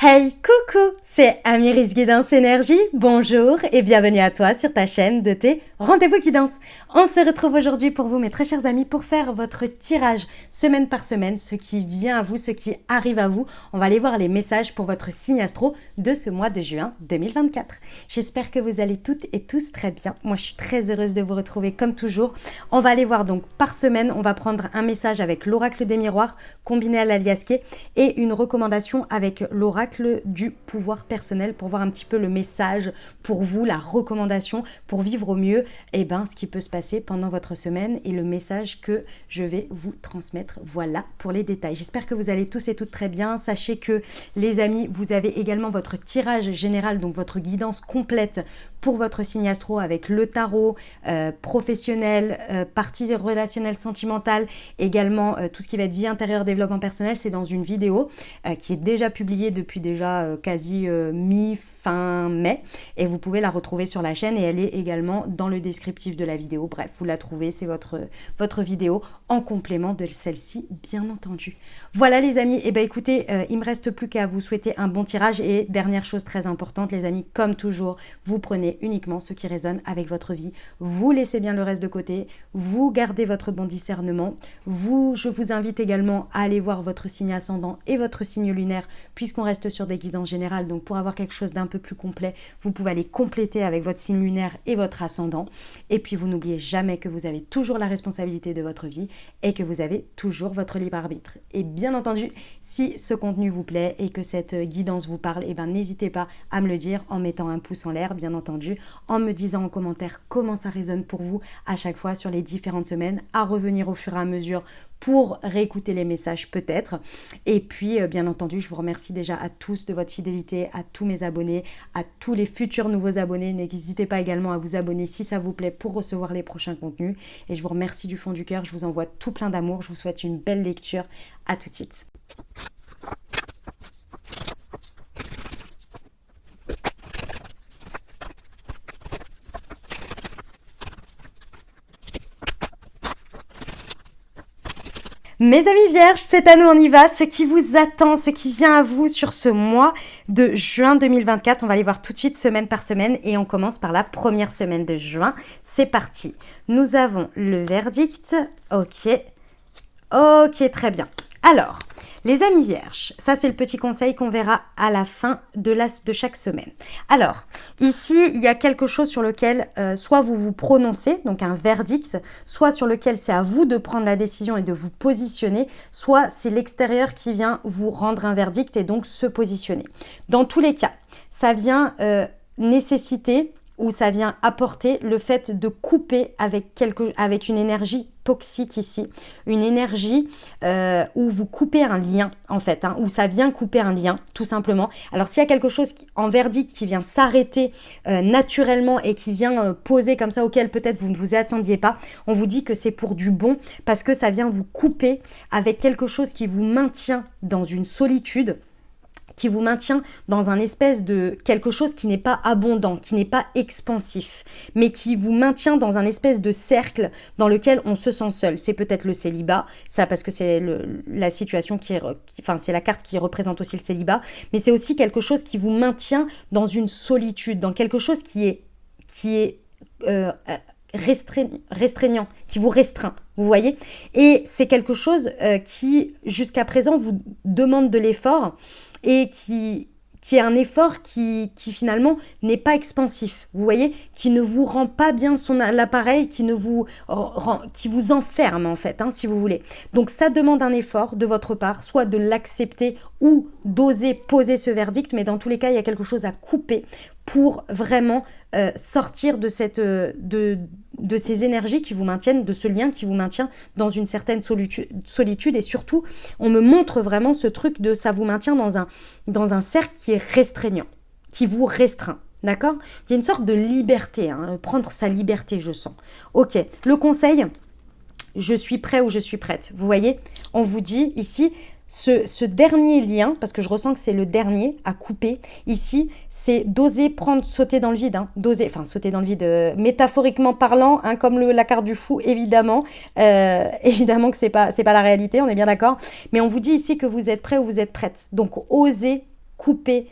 Hey, coucou, c'est Amiris Guidance Énergie. Bonjour et bienvenue à toi sur ta chaîne de tes rendez-vous guidance. On se retrouve aujourd'hui pour vous, mes très chers amis, pour faire votre tirage semaine par semaine, ce qui vient à vous, ce qui arrive à vous. On va aller voir les messages pour votre signe astro de ce mois de juin 2024. J'espère que vous allez toutes et tous très bien. Moi, je suis très heureuse de vous retrouver comme toujours. On va aller voir donc par semaine, on va prendre un message avec l'oracle des miroirs combiné à l'aliasqué et une recommandation avec l'oracle du pouvoir personnel pour voir un petit peu le message pour vous, la recommandation pour vivre au mieux ce qui peut se passer pendant votre semaine et le message que je vais vous transmettre. Voilà pour les détails. J'espère que vous allez tous et toutes très bien. Sachez que les amis, vous avez également votre tirage général, donc votre guidance complète pour votre signe astro avec le tarot professionnel, partie relationnelle sentimentale, également tout ce qui va être vie intérieure, développement personnel. C'est dans une vidéo qui est déjà publiée depuis déjà quasi mi-fin mai et vous pouvez la retrouver sur la chaîne et elle est également dans le descriptif de la vidéo. Bref, vous la trouvez, c'est votre vidéo en complément de celle-ci, bien entendu. Voilà les amis, écoutez, il me reste plus qu'à vous souhaiter un bon tirage et dernière chose très importante les amis, comme toujours, vous prenez uniquement ce qui résonne avec votre vie, vous laissez bien le reste de côté, vous gardez votre bon discernement, je vous invite également à aller voir votre signe ascendant et votre signe lunaire puisqu'on reste sur des guidances générales, donc pour avoir quelque chose d'un peu plus complet, vous pouvez aller compléter avec votre signe lunaire et votre ascendant. Et puis vous n'oubliez jamais que vous avez toujours la responsabilité de votre vie et que vous avez toujours votre libre arbitre. Et bien entendu, si ce contenu vous plaît et que cette guidance vous parle, n'hésitez pas à me le dire en mettant un pouce en l'air, bien entendu, en me disant en commentaire comment ça résonne pour vous à chaque fois sur les différentes semaines, à revenir au fur et à mesure pour réécouter les messages peut-être. Et puis, bien entendu, je vous remercie déjà à tous de votre fidélité, à tous mes abonnés, à tous les futurs nouveaux abonnés. N'hésitez pas également à vous abonner si ça vous plaît pour recevoir les prochains contenus. Et je vous remercie du fond du cœur. Je vous envoie tout plein d'amour. Je vous souhaite une belle lecture. À tout de suite. Mes amis vierges, c'est à nous, on y va. Ce qui vous attend, ce qui vient à vous sur ce mois de juin 2024. On va aller voir tout de suite semaine par semaine et on commence par la première semaine de juin. C'est parti. Nous avons le verdict. Ok, très bien. Alors, les amis vierges, ça c'est le petit conseil qu'on verra à la fin de chaque semaine. Alors, ici, il y a quelque chose sur lequel soit vous vous prononcez, donc un verdict, soit sur lequel c'est à vous de prendre la décision et de vous positionner, soit c'est l'extérieur qui vient vous rendre un verdict et donc se positionner. Dans tous les cas, ça vient nécessiter où ça vient apporter le fait de couper avec une énergie toxique ici, une énergie où vous coupez un lien en fait, où ça vient couper un lien tout simplement. Alors s'il y a quelque chose en verdict qui vient s'arrêter naturellement et qui vient poser comme ça auquel peut-être vous ne vous attendiez pas, on vous dit que c'est pour du bon parce que ça vient vous couper avec quelque chose qui vous maintient dans une solitude, qui vous maintient dans un espèce de quelque chose qui n'est pas abondant, qui n'est pas expansif, mais qui vous maintient dans un espèce de cercle dans lequel on se sent seul. C'est peut-être le célibat, ça parce que c'est la situation c'est la carte qui représente aussi le célibat, mais c'est aussi quelque chose qui vous maintient dans une solitude, dans quelque chose qui est restreignant, qui vous restreint, vous voyez. Et c'est quelque chose qui, jusqu'à présent, vous demande de l'effort et qui est un effort qui finalement n'est pas expansif, vous voyez, qui ne vous rend pas bien l'appareil, qui vous enferme en fait, si vous voulez. Donc ça demande un effort de votre part, soit de l'accepter ou d'oser poser ce verdict, mais dans tous les cas, il y a quelque chose à couper pour vraiment sortir de ces énergies qui vous maintiennent, de ce lien qui vous maintient dans une certaine solitude et surtout, on me montre vraiment ce truc de ça vous maintient dans un cercle qui est restreignant, qui vous restreint. D'accord ? Il y a une sorte de liberté, prendre sa liberté, je sens. Ok, le conseil, je suis prêt ou je suis prête. Vous voyez, on vous dit ici, ce dernier lien, parce que je ressens que c'est le dernier à couper ici, c'est d'oser sauter dans le vide, sauter dans le vide, métaphoriquement parlant, comme la carte du fou, évidemment. Évidemment que c'est pas la réalité, on est bien d'accord. Mais on vous dit ici que vous êtes prêt ou vous êtes prête. Donc, osez couper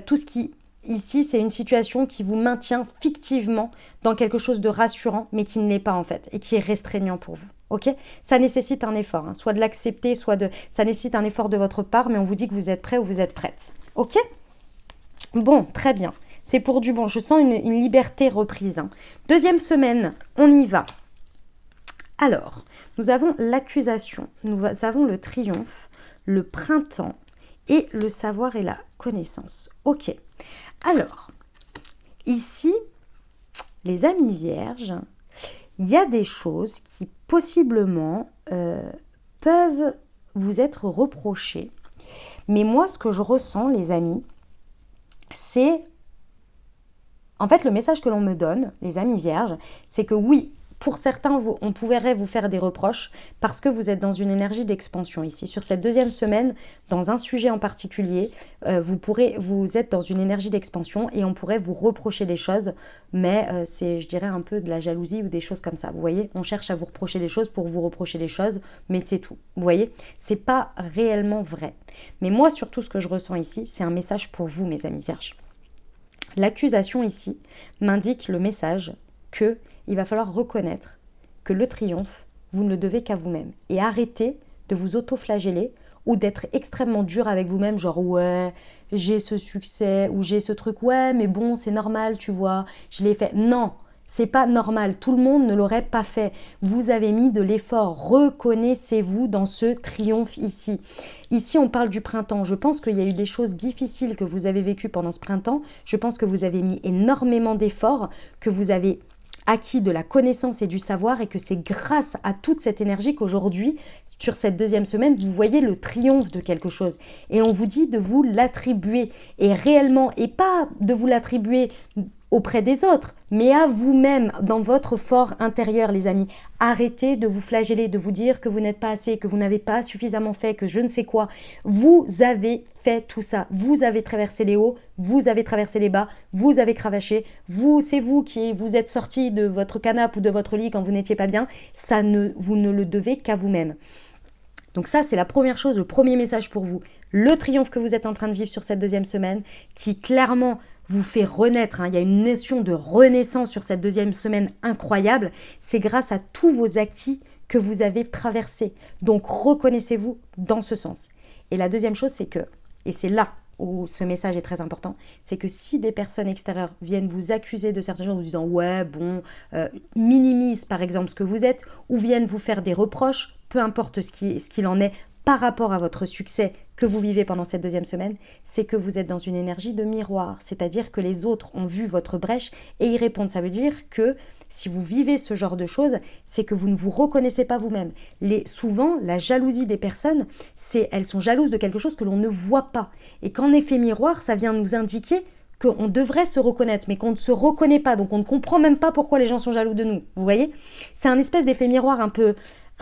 tout ce qui... Ici, c'est une situation qui vous maintient fictivement dans quelque chose de rassurant, mais qui ne l'est pas en fait, et qui est restreignant pour vous. Ok? Ça nécessite un effort, hein, soit de l'accepter, soit de... Ça nécessite un effort de votre part, mais on vous dit que vous êtes prêt ou vous êtes prête. Ok? Bon, très bien. C'est pour du bon. Je sens une liberté reprise. Hein. Deuxième semaine, on y va. Alors, nous avons l'accusation, nous avons le triomphe, le printemps et le savoir et la connaissance. Ok. Alors, ici, les amis vierges, il y a des choses qui possiblement peuvent vous être reprochées. Mais moi, ce que je ressens, les amis, c'est... En fait, le message que l'on me donne, les amis vierges, c'est que oui, pour certains, on pourrait vous faire des reproches parce que vous êtes dans une énergie d'expansion ici. Sur cette deuxième semaine, dans un sujet en particulier, vous êtes dans une énergie d'expansion et on pourrait vous reprocher des choses, mais c'est, je dirais, un peu de la jalousie ou des choses comme ça. Vous voyez, on cherche à vous reprocher des choses pour vous reprocher des choses, mais c'est tout. Vous voyez, c'est pas réellement vrai. Mais moi, surtout, ce que je ressens ici, c'est un message pour vous, mes amis vierges. L'accusation ici m'indique le message que il va falloir reconnaître que le triomphe, vous ne le devez qu'à vous-même. Et arrêter de vous auto-flageller ou d'être extrêmement dur avec vous-même, genre ouais, j'ai ce succès ou j'ai ce truc, ouais, mais bon, c'est normal, tu vois, je l'ai fait. Non, c'est pas normal, tout le monde ne l'aurait pas fait. Vous avez mis de l'effort, reconnaissez-vous dans ce triomphe ici. Ici, on parle du printemps. Je pense qu'il y a eu des choses difficiles que vous avez vécues pendant ce printemps. Je pense que vous avez mis énormément d'efforts, que vous avez acquis de la connaissance et du savoir et que c'est grâce à toute cette énergie qu'aujourd'hui, sur cette deuxième semaine, vous voyez le triomphe de quelque chose. Et on vous dit de vous l'attribuer et réellement, et pas de vous l'attribuer auprès des autres, mais à vous-même, dans votre fort intérieur, les amis. Arrêtez de vous flageller, de vous dire que vous n'êtes pas assez, que vous n'avez pas suffisamment fait, que je ne sais quoi. Vous avez fait tout ça. Vous avez traversé les hauts, vous avez traversé les bas, vous avez cravaché. C'est vous qui vous êtes sorti de votre canapé ou de votre lit quand vous n'étiez pas bien. Vous ne le devez qu'à vous-même. Donc ça, c'est la première chose, le premier message pour vous. Le triomphe que vous êtes en train de vivre sur cette deuxième semaine, qui clairement vous fait renaître. Hein. Il y a une notion de renaissance sur cette deuxième semaine incroyable. C'est grâce à tous vos acquis que vous avez traversés. Donc reconnaissez-vous dans ce sens. Et la deuxième chose, c'est que, et c'est là où ce message est très important, c'est que si des personnes extérieures viennent vous accuser de certaines choses en vous disant « ouais, bon, minimise par exemple ce que vous êtes » ou viennent vous faire des reproches, peu importe ce qu'il en est par rapport à votre succès que vous vivez pendant cette deuxième semaine, c'est que vous êtes dans une énergie de miroir, c'est-à-dire que les autres ont vu votre brèche et y répondent. Ça veut dire que si vous vivez ce genre de choses, c'est que vous ne vous reconnaissez pas vous-même. Souvent, la jalousie des personnes, elles sont jalouses de quelque chose que l'on ne voit pas. Et qu'en effet miroir, ça vient nous indiquer qu'on devrait se reconnaître, mais qu'on ne se reconnaît pas, donc on ne comprend même pas pourquoi les gens sont jaloux de nous. Vous voyez ? C'est un espèce d'effet miroir un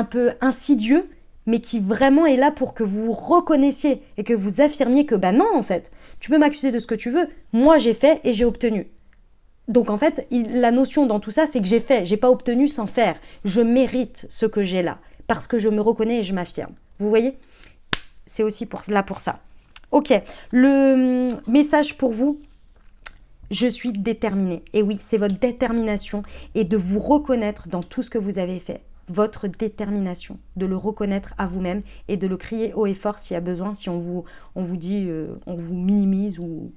peu insidieux, mais qui vraiment est là pour que vous reconnaissiez et que vous affirmiez que bah non en fait, tu peux m'accuser de ce que tu veux, moi j'ai fait et j'ai obtenu. Donc en fait, la notion dans tout ça, c'est que j'ai fait, j'ai pas obtenu sans faire. Je mérite ce que j'ai là, parce que je me reconnais et je m'affirme. Vous voyez ? C'est aussi là pour ça. Ok, le message pour vous, je suis déterminée. Et oui, c'est votre détermination et de vous reconnaître dans tout ce que vous avez fait. Votre détermination, de le reconnaître à vous-même et de le crier haut et fort s'il y a besoin, si on vous dit, on vous minimise ou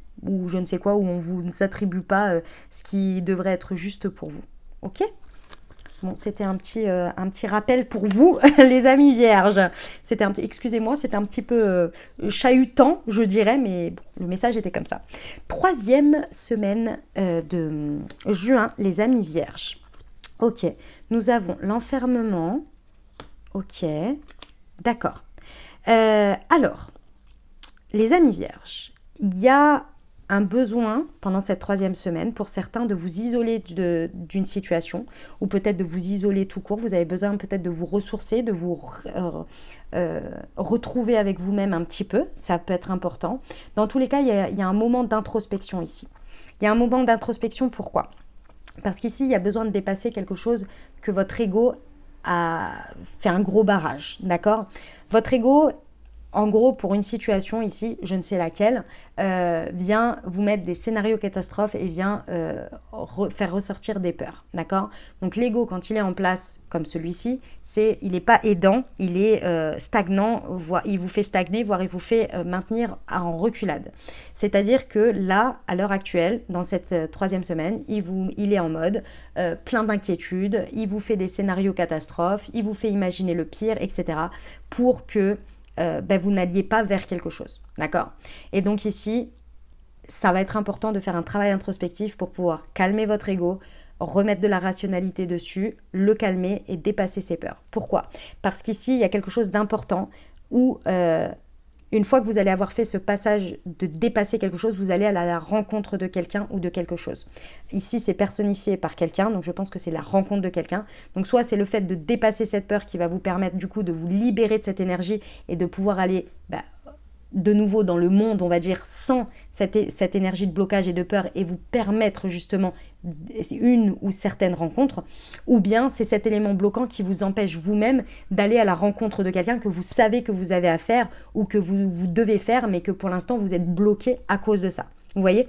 je ne sais quoi, ou on ne vous attribue pas ce qui devrait être juste pour vous. Ok ? Bon, c'était un petit rappel pour vous, les amis vierges. Excusez-moi, c'était un petit peu chahutant, je dirais, mais bon, le message était comme ça. Troisième semaine de juin, les amis vierges. Ok, nous avons l'enfermement. Ok, d'accord. Alors, les amis vierges, il y a un besoin pendant cette troisième semaine pour certains de vous isoler d'une situation ou peut-être de vous isoler tout court. Vous avez besoin peut-être de vous ressourcer, de vous retrouver avec vous-même un petit peu. Ça peut être important. Dans tous les cas, il y a un moment d'introspection ici. Il y a un moment d'introspection, pourquoi ? Parce qu'ici, il y a besoin de dépasser quelque chose que votre ego a fait un gros barrage, d'accord ? Votre ego, en gros, pour une situation ici, je ne sais laquelle, vient vous mettre des scénarios catastrophes et vient faire ressortir des peurs, d'accord? Donc l'ego, quand il est en place comme celui-ci, il n'est pas aidant, il est stagnant, il vous fait stagner, voire il vous fait maintenir en reculade. C'est-à-dire que là, à l'heure actuelle, dans cette troisième semaine, il est en mode plein d'inquiétudes, il vous fait des scénarios catastrophes, il vous fait imaginer le pire, etc. pour que vous n'alliez pas vers quelque chose, d'accord? Et donc ici, ça va être important de faire un travail introspectif pour pouvoir calmer votre ego, remettre de la rationalité dessus, le calmer et dépasser ses peurs. Pourquoi? Parce qu'ici, il y a quelque chose d'important où une fois que vous allez avoir fait ce passage de dépasser quelque chose, vous allez à la rencontre de quelqu'un ou de quelque chose. Ici, c'est personnifié par quelqu'un, donc je pense que c'est la rencontre de quelqu'un. Donc soit c'est le fait de dépasser cette peur qui va vous permettre du coup de vous libérer de cette énergie et de pouvoir aller de nouveau dans le monde, on va dire, sans cette énergie de blocage et de peur et vous permettre justement une ou certaines rencontres, ou bien c'est cet élément bloquant qui vous empêche vous-même d'aller à la rencontre de quelqu'un que vous savez que vous avez à faire ou que vous devez faire, mais que pour l'instant vous êtes bloqué à cause de ça. Vous voyez?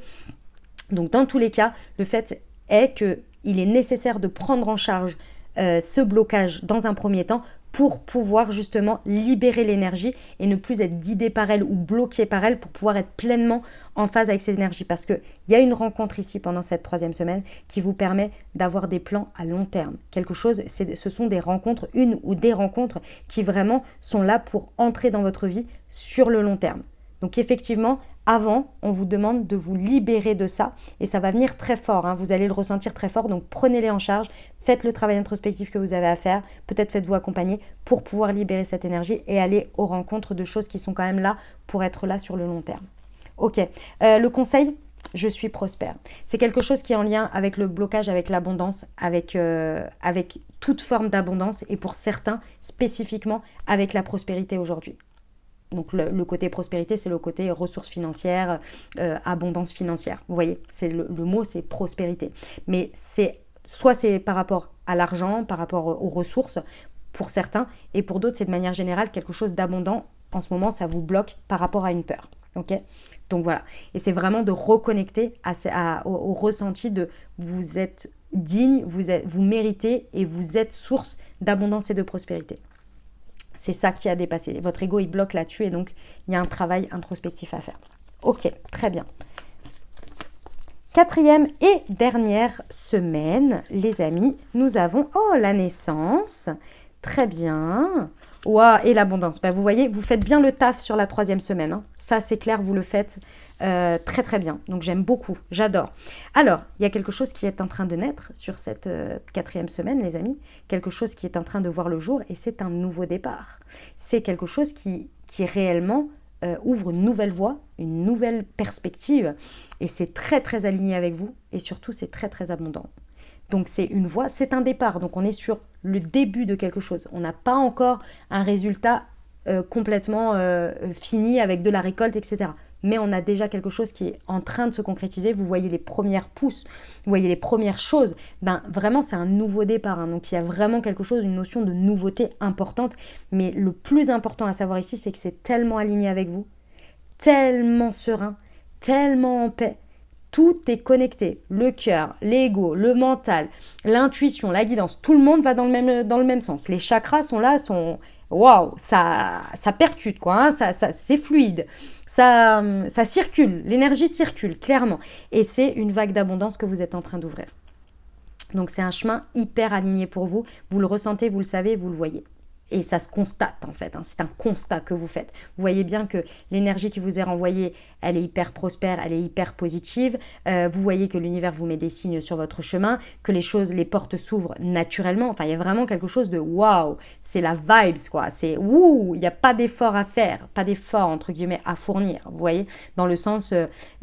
Donc dans tous les cas, le fait est qu'il est nécessaire de prendre en charge ce blocage dans un premier temps pour pouvoir justement libérer l'énergie et ne plus être guidé par elle ou bloqué par elle pour pouvoir être pleinement en phase avec cette énergie. Parce qu'il y a une rencontre ici pendant cette troisième semaine qui vous permet d'avoir des plans à long terme. Quelque chose, ce sont des rencontres, une ou des rencontres qui vraiment sont là pour entrer dans votre vie sur le long terme. Donc effectivement, avant, on vous demande de vous libérer de ça et ça va venir très fort, hein. Vous allez le ressentir très fort, donc prenez-les en charge, faites le travail introspectif que vous avez à faire, peut-être faites-vous accompagner pour pouvoir libérer cette énergie et aller aux rencontres de choses qui sont quand même là pour être là sur le long terme. Ok, le conseil, je suis prospère. C'est quelque chose qui est en lien avec le blocage, avec l'abondance, avec toute forme d'abondance et pour certains spécifiquement avec la prospérité aujourd'hui. Donc le côté prospérité, c'est le côté ressources financières, abondance financière. Vous voyez, le mot, c'est prospérité. Mais soit c'est par rapport à l'argent, par rapport aux ressources, pour certains, et pour d'autres, c'est de manière générale quelque chose d'abondant. En ce moment, ça vous bloque par rapport à une peur. Okay, donc voilà. Et c'est vraiment de reconnecter au ressenti de vous êtes digne, vous méritez et vous êtes source d'abondance et de prospérité. C'est ça qui a dépassé. Votre ego, il bloque là-dessus et donc il y a un travail introspectif à faire. Ok, très bien. Quatrième et dernière semaine, les amis, nous avons la naissance. Très bien. Wow, et l'abondance. Vous voyez, vous faites bien le taf sur la troisième semaine. Hein. Ça, c'est clair, vous le faites très très bien. Donc j'aime beaucoup, j'adore. Alors, il y a quelque chose qui est en train de naître sur cette quatrième semaine, les amis. Quelque chose qui est en train de voir le jour et c'est un nouveau départ. C'est quelque chose qui réellement ouvre une nouvelle voie, une nouvelle perspective. Et c'est très très aligné avec vous et surtout c'est très très abondant. Donc c'est une voie, c'est un départ. Donc on est sur le début de quelque chose. On n'a pas encore un résultat complètement fini avec de la récolte, etc. Mais on a déjà quelque chose qui est en train de se concrétiser. Vous voyez les premières pousses, vous voyez les premières choses. Vraiment, c'est un nouveau départ. Hein. Donc il y a vraiment quelque chose, une notion de nouveauté importante. Mais le plus important à savoir ici, c'est que c'est tellement aligné avec vous, tellement serein, tellement en paix. Tout est connecté, le cœur, l'ego, le mental, l'intuition, la guidance, tout le monde va dans le même sens. Les chakras sont là, waouh, ça percute quoi, hein, c'est fluide, ça circule, l'énergie circule clairement. Et c'est une vague d'abondance que vous êtes en train d'ouvrir. Donc c'est un chemin hyper aligné pour vous, vous le ressentez, vous le savez, vous le voyez. Et ça se constate en fait, hein. C'est un constat que vous faites. Vous voyez bien que l'énergie qui vous est renvoyée, elle est hyper prospère, elle est hyper positive. Vous voyez que l'univers vous met des signes sur votre chemin, que les portes s'ouvrent naturellement. Enfin, il y a vraiment quelque chose de waouh, c'est la vibes quoi. C'est wouh, il n'y a pas d'effort à faire, pas d'effort entre guillemets à fournir. Vous voyez, dans le sens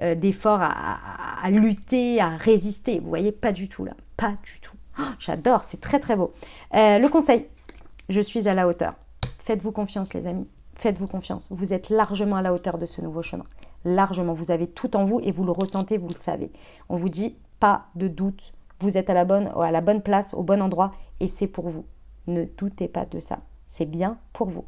d'effort à lutter, à résister. Vous voyez, pas du tout là, pas du tout. Oh, j'adore, c'est très très beau. Le conseil. Je suis à la hauteur. Faites-vous confiance, les amis. Faites-vous confiance. Vous êtes largement à la hauteur de ce nouveau chemin. Largement. Vous avez tout en vous et vous le ressentez, vous le savez. On vous dit, pas de doute. Vous êtes à la bonne place, au bon endroit et c'est pour vous. Ne doutez pas de ça. C'est bien pour vous.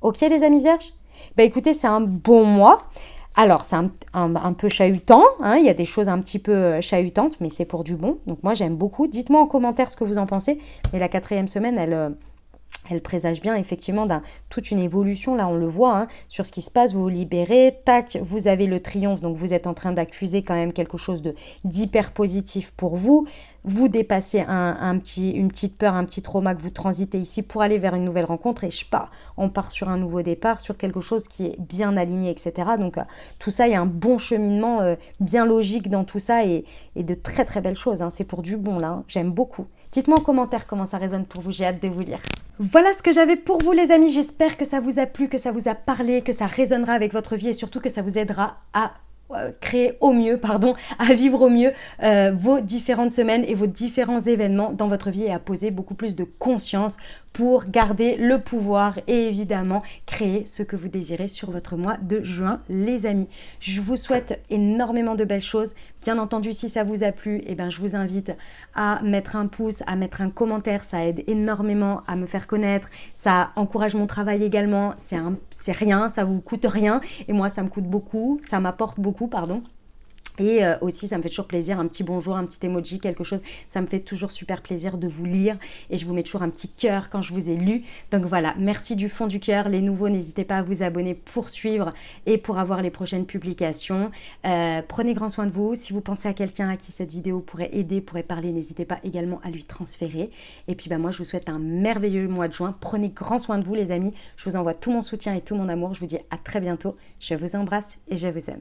Ok, les amis vierges ? Bah écoutez, c'est un bon mois. Alors, c'est un peu chahutant, hein, il y a des choses un petit peu chahutantes, mais c'est pour du bon. Donc moi, j'aime beaucoup. Dites-moi en commentaire ce que vous en pensez. Mais la quatrième semaine, elle présage bien effectivement toute une évolution, là on le voit, hein, sur ce qui se passe, vous vous libérez, tac, vous avez le triomphe, donc vous êtes en train d'accuser quand même quelque chose d'hyper positif pour vous, vous dépassez une petite peur, un petit trauma que vous transitez ici pour aller vers une nouvelle rencontre et on part sur un nouveau départ, sur quelque chose qui est bien aligné, etc. Donc tout ça, il y a un bon cheminement bien logique dans tout ça et de très très belles choses, hein. C'est pour du bon là, hein. J'aime beaucoup. Dites-moi en commentaire comment ça résonne pour vous, j'ai hâte de vous lire. Voilà ce que j'avais pour vous les amis, j'espère que ça vous a plu, que ça vous a parlé, que ça résonnera avec votre vie et surtout que ça vous aidera à créer au mieux, à vivre au mieux vos différentes semaines et vos différents événements dans votre vie et à poser beaucoup plus de conscience pour garder le pouvoir et évidemment créer ce que vous désirez sur votre mois de juin, les amis. Je vous souhaite énormément de belles choses. Bien entendu, si ça vous a plu, eh ben, je vous invite à mettre un pouce, à mettre un commentaire. Ça aide énormément à me faire connaître. Ça encourage mon travail également. C'est rien, ça vous coûte rien. Et moi, ça me coûte beaucoup. Ça m'apporte beaucoup, pardon. Et aussi, ça me fait toujours plaisir, un petit bonjour, un petit emoji, quelque chose. Ça me fait toujours super plaisir de vous lire. Et je vous mets toujours un petit cœur quand je vous ai lu. Donc voilà, merci du fond du cœur. Les nouveaux, n'hésitez pas à vous abonner pour suivre et pour avoir les prochaines publications. Prenez grand soin de vous. Si vous pensez à quelqu'un à qui cette vidéo pourrait aider, pourrait parler, n'hésitez pas également à lui transférer. Et puis moi, je vous souhaite un merveilleux mois de juin. Prenez grand soin de vous, les amis. Je vous envoie tout mon soutien et tout mon amour. Je vous dis à très bientôt. Je vous embrasse et je vous aime.